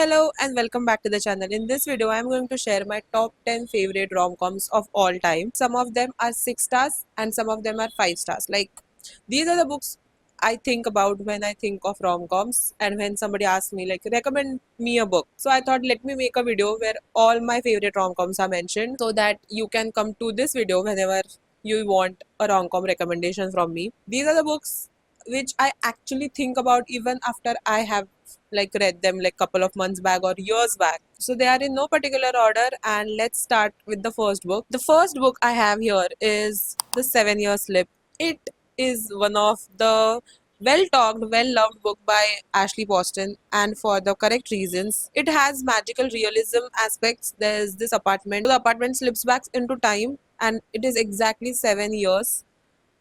Hello and welcome back to the channel. In this video, I am going to share my top 10 favorite rom-coms of all time. Some of them are 6 stars and some of them are 5 stars. Like, these are the books I think about when I think of rom-coms and when somebody asks me, like, recommend me a book. So I thought, let me make a video where all my favorite rom-coms are mentioned so that you can come to this video whenever you want a rom-com recommendation from me. These are the books which I actually think about even after I have read them like couple of months back or years back. So they are in no particular order, and let's start with the first book. The first book I have here is The 7-Year Slip. It is one of the well talked, well loved book by Ashley Poston, and for the correct reasons. It has magical realism aspects. There's this apartment. The apartment slips back into time, and it is exactly 7 years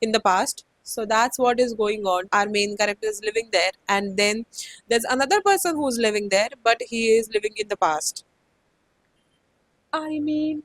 in the past. So that's what is going on. Our main character is living there, and then there's another person who's living there, but he is living in the past. I mean,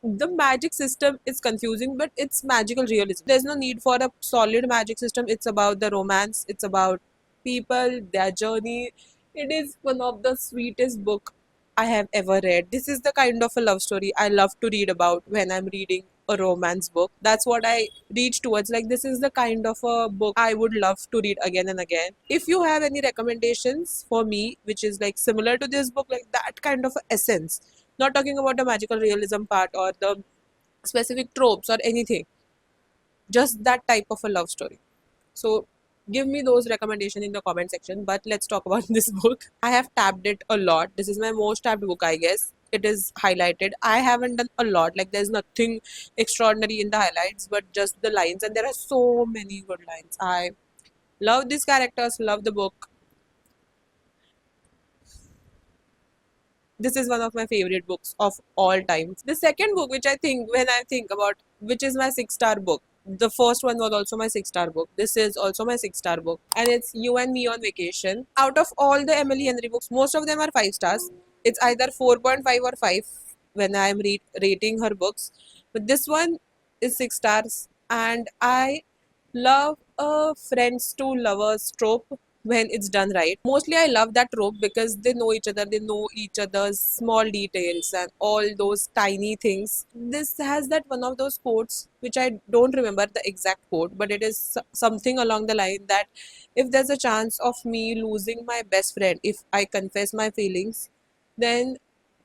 the magic system is confusing, but it's magical realism. There's no need for a solid magic system. It's about the romance, it's about people, their journey. It is one of the sweetest book I have ever read. This is the kind of a love story I love to read about when I'm reading a romance book. That's what I reach towards. Like, this is the kind of a book I would love to read again and again. If you have any recommendations for me which is like similar to this book, like that kind of a essence, not talking about the magical realism part or the specific tropes or anything, just that type of a love story. So give me those recommendations in the comment section. But let's talk about this book. I have tabbed it a lot. This is my most tabbed book, I guess. It is highlighted. I haven't done a lot. Like, there's nothing extraordinary in the highlights, but just the lines. And there are so many good lines. I love these characters, love the book. This is one of my favorite books of all time. The second book, which I think when I think about, which is my 6-star book. The first one was also my 6-star book. This is also my 6-star book, and it's You and Me on Vacation. Out of all the Emily Henry books, most of them are 5 stars. It's either 4.5 or 5 when I am rating her books. But this one is 6 stars, and I love a friends to lovers trope when it's done right. Mostly I love that trope because they know each other, they know each other's small details and all those tiny things. This has that one of those quotes which I don't remember the exact quote, but it is something along the line that if there's a chance of me losing my best friend, if I confess my feelings, then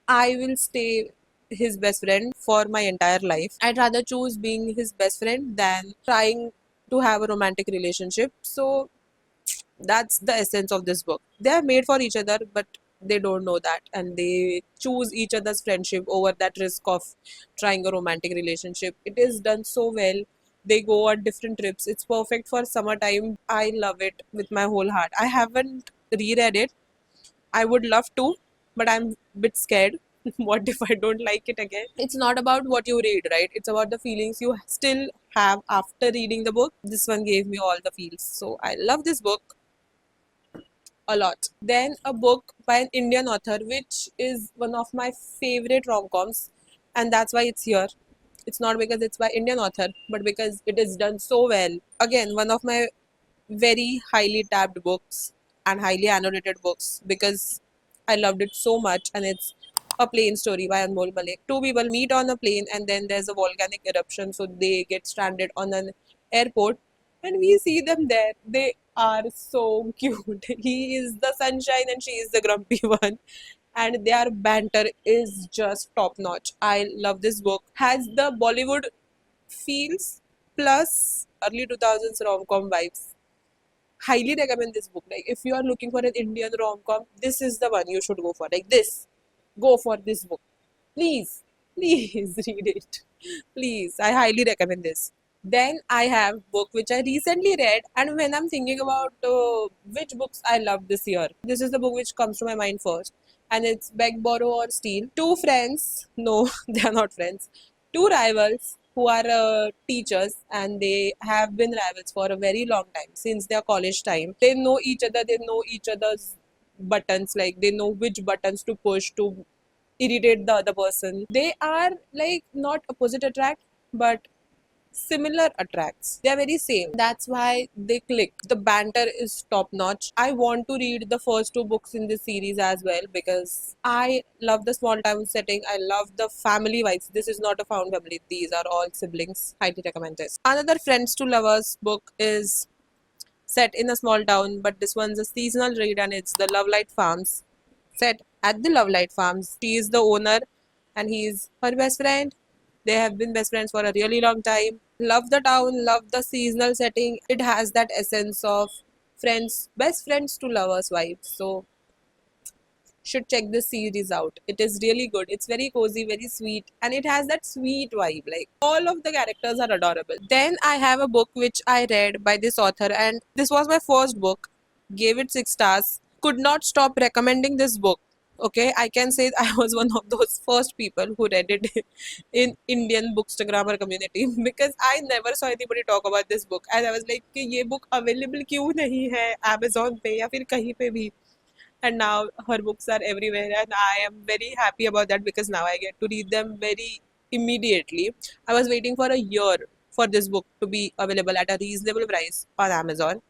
I will stay his best friend for my entire life. I'd rather choose being his best friend than trying to have a romantic relationship. So that's the essence of this book. They are made for each other, but they don't know that, and they choose each other's friendship over that risk of trying a romantic relationship. It is done so well. They go on different trips. It's perfect for summertime. I love it with my whole heart. I haven't reread it. I would love to, but I'm a bit scared. What if I don't like it again? It's not about what you read, right? It's about the feelings you still have after reading the book. This one gave me all the feels. So I love this book a lot. Then a book by an Indian author, which is one of my favorite rom-coms, and that's why it's here. It's not because it's by Indian author, but because it is done so well. Again, one of my very highly tabbed books and highly annotated books because I loved it so much, and it's A Plane Story by Anmol Malik. Two people meet on a plane, and then there's a volcanic eruption, so they get stranded on an airport, and we see them there. They are so cute. He is the sunshine and she is the grumpy one, and their banter is just top notch. I love this book. Has the Bollywood feels plus early 2000s rom-com vibes. Highly recommend this book. Like, if you are looking for an Indian rom-com, this is the one you should go for. Like, this, go for this book. Please, please read it. Please, I highly recommend this. Then I have book which I recently read, and when I'm thinking about which books I loved this year, this is the book which comes to my mind first, and it's Beg, Borrow, or Steal. Two friends, no, they are not friends. Two rivals who are teachers, and they have been rivals for a very long time since their college time. They know each other. They know each other's buttons. Like, they know which buttons to push to irritate the other person. They are like not opposite attract, but similar attracts. They are very same. That's why they click. The banter is top notch. I want to read the first two books in this series as well because I love the small town setting. I love the family vibes. This is not a found family. These are all siblings. Highly recommend this. Another Friends to Lovers book is set in a small town, but this one's a seasonal read and it's the Lovelight Farms. Set at the Lovelight Farms. She is the owner and he is her best friend. They have been best friends for a really long time. Love the town, love the seasonal setting. It has that essence of friends, best friends to lovers vibe. So should check this series out. It is really good. It's very cozy, very sweet, and it has that sweet vibe. Like all of the characters are adorable. Then I have a book which I read by this author, and this was my first book. Gave it 6 stars. Could not stop recommending this book. Okay, I can say I was one of those first people who read it in Indian bookstagrammer community because I never saw anybody talk about this book and I was like कि ये book available क्यों नहीं है Amazon पे या फिर कहीं पे भी, and now her books are everywhere and I am very happy about that because now I get to read them very immediately. I was waiting for a year for this book to be available at a reasonable price on Amazon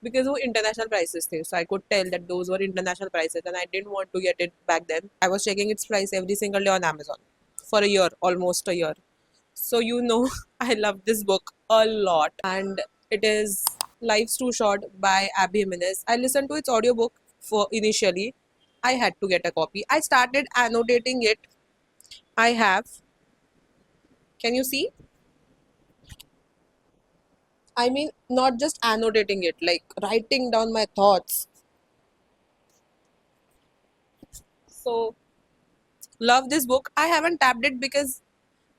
because वो international prices थे, so I could tell that those were international prices and I didn't want to get it back then. I was checking its price every single day on Amazon for a year, almost a year. So you know I love this book a lot, and it is Life's Too Short by Abby Jimenez. I listened to its audiobook for initially. I had to get a copy. I started annotating it. I have. Can you see? I mean, not just annotating it, like writing down my thoughts. So, love this book. I haven't tabbed it because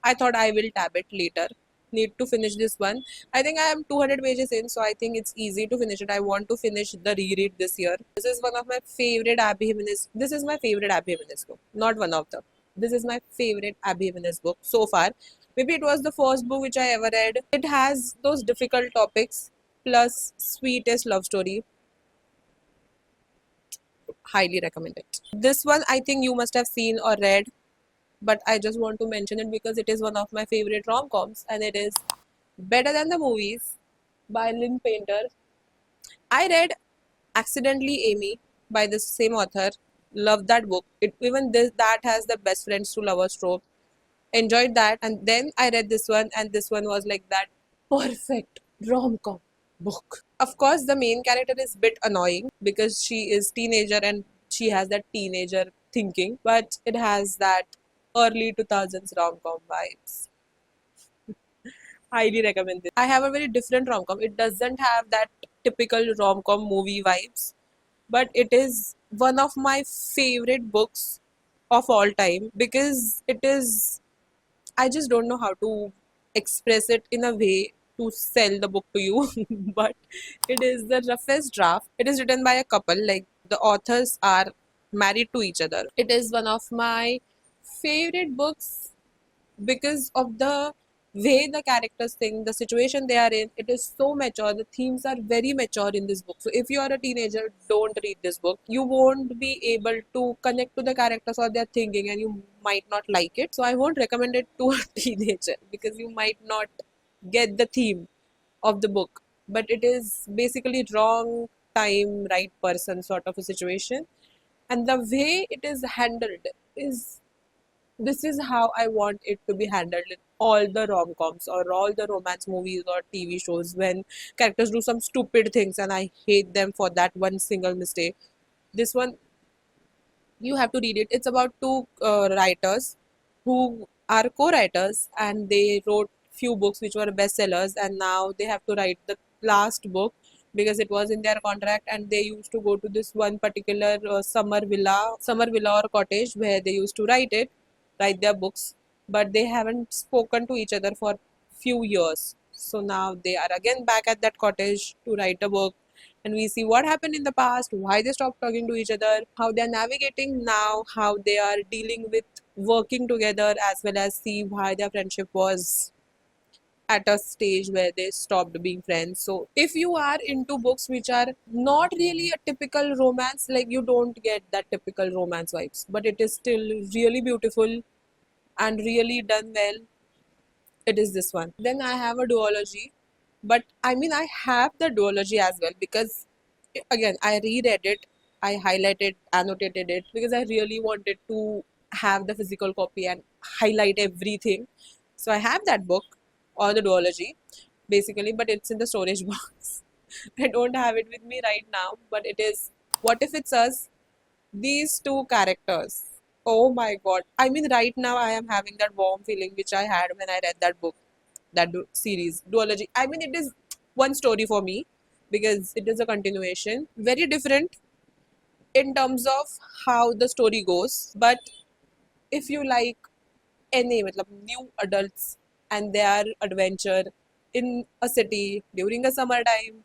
I thought I will tab it later. Need to finish this one. I think I am 200 pages in, so I think it's easy to finish it. I want to finish the reread this year. This is one of my favorite Abby Jimenez. This is my favorite Abby Jimenez book. Not one of them. This is my favorite Abby Jimenez book so far. Maybe it was the first book which I ever read. It has those difficult topics plus sweetest love story. Highly recommend it. This one I think you must have seen or read, but I just want to mention it because it is one of my favorite rom-coms and it is Better Than the Movies by Lynn Painter. I read Accidentally Amy by the same author. Loved that book. It even this that has the best friends to lovers trope. Enjoyed that, and then I read this one, and this one was like that perfect rom-com book. Of course, the main character is a bit annoying because she is teenager and she has that teenager thinking, but it has that early 2000s rom-com vibes. Highly recommend this. I have a very different rom-com. It doesn't have that typical rom-com movie vibes, but it is one of my favorite books of all time because it is, I just don't know how to express it in a way to sell the book to you, but it is the roughest draft. It is written by a couple, like the authors are married to each other. It is one of my favorite books because of the way the characters think, the situation they are in. It is so mature. The themes are very mature in this book. So if you are a teenager, don't read this book. You won't be able to connect to the characters or their thinking, and you might not like it. So I won't recommend it to a teenager because you might not get the theme of the book. But it is basically wrong time, right person sort of a situation. And the way it is handled is, this is how I want it to be handled in all the rom-coms or all the romance movies or TV shows when characters do some stupid things and I hate them for that one single mistake. This one, you have to read it. It's about two writers who are co-writers and they wrote few books which were bestsellers, and now they have to write the last book because it was in their contract, and they used to go to this one particular summer villa or cottage where they used to write their books, but they haven't spoken to each other for few years. So now they are again back at that cottage to write a book, and we see what happened in the past, why they stopped talking to each other, how they're navigating now, how they are dealing with working together, as well as see why their friendship was at a stage where they stopped being friends. So if you are into books which are not really a typical romance, like you don't get that typical romance vibes, but it is still really beautiful and really done well, it is this one. Then I have a duology, but I mean, I have the duology as well because, again, I reread it, I highlighted, annotated it because I really wanted to have the physical copy and highlight everything. So I have that book or the duology basically, but it's in the storage box. I don't have it with me right now, but it is What If It's Us? These two characters. Oh my god. I mean, right now I am having that warm feeling which I had when I read that book, series, Duology. I mean, it is one story for me because it is a continuation. Very different in terms of how the story goes. But if you like any new adults and their adventure in a city during a summertime,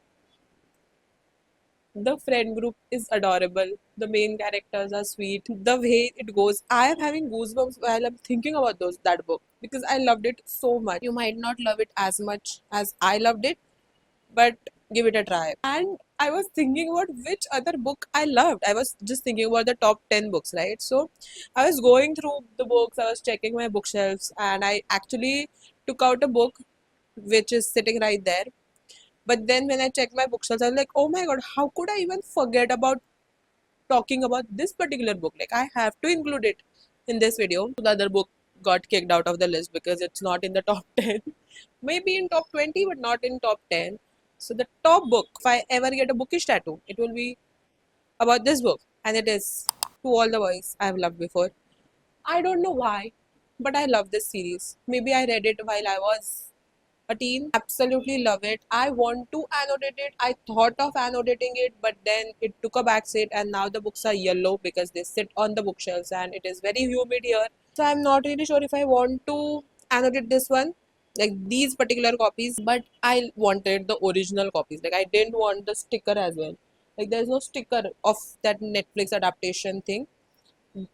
the friend group is adorable. The main characters are sweet. The way it goes, I am having goosebumps while I'm thinking about that book because I loved it so much. You might not love it as much as I loved it, but give it a try. And I was thinking about which other book I loved. I was just thinking about the top 10 books, right? So I was going through the books, I was checking my bookshelves, and I actually took out a book which is sitting right there. But then when I checked my bookshelves, I was like, oh my god, how could I even forget about talking about this particular book? Like, I have to include it in this video. The other book got kicked out of the list because it's not in the top 10. Maybe in top 20, but not in top 10. So, the top book, if I ever get a bookish tattoo, it will be about this book. And it is To All the Boys I've Loved Before. I don't know why, but I love this series. Maybe I read it while I was a teen. Absolutely love it. I want to annotate it. I thought of annotating it, but then it took a backseat, and now the books are yellow because they sit on the bookshelves and it is very humid here. So I'm not really sure if I want to annotate this one, like these particular copies, but I wanted the original copies. Like, I didn't want the sticker as well. Like, there's no sticker of that Netflix adaptation thing.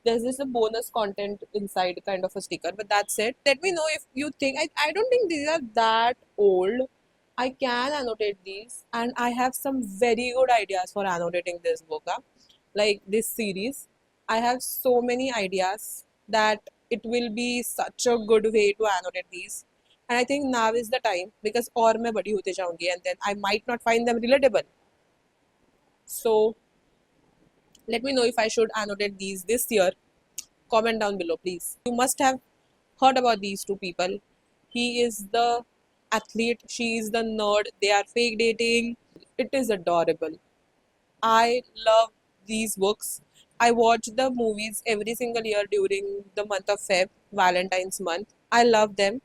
There's this a bonus content inside kind of a sticker, but that's it. Let me know if you think, I don't think these are that old. I can annotate these, and I have some very good ideas for annotating this book, like this series. I have so many ideas that it will be such a good way to annotate these. And I think now is the time because और मैं बड़ी होते जाऊंगी and then I might not find them relatable. So let me know if I should annotate these this year. Comment down below, please. You must have heard about these two people. He is the athlete, she is the nerd. They are fake dating. It is adorable. I love these books. I watch the movies every single year during the month of Feb, Valentine's month. I love them.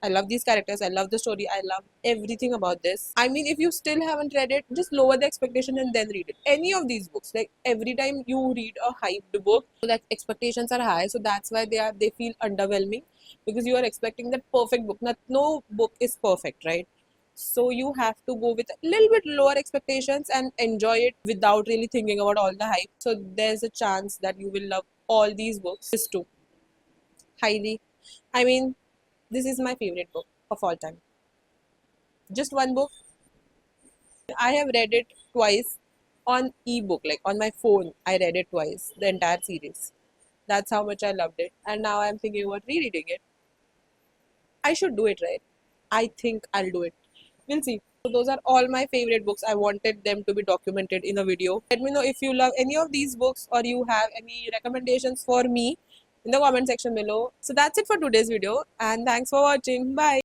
I love these characters. I love the story. I love everything about this. I mean, if you still haven't read it, just lower the expectation and then read it. Any of these books, like every time you read a hyped book, so that expectations are high. So that's why they feel underwhelming because you are expecting that perfect book. Not no book is perfect, right? So you have to go with a little bit lower expectations and enjoy it without really thinking about all the hype. So there's a chance that you will love all these books. This too, highly. I mean, this is my favorite book of all time. Just one book. I have read it twice on ebook, like on my phone. I read it twice, the entire series. That's how much I loved it. And now I'm thinking about rereading it. I should do it, right? I think I'll do it. We'll see. So those are all my favorite books. I wanted them to be documented in a video. Let me know if you love any of these books or you have any recommendations for me in the comment section below. So that's it for today's video and thanks for watching. Bye.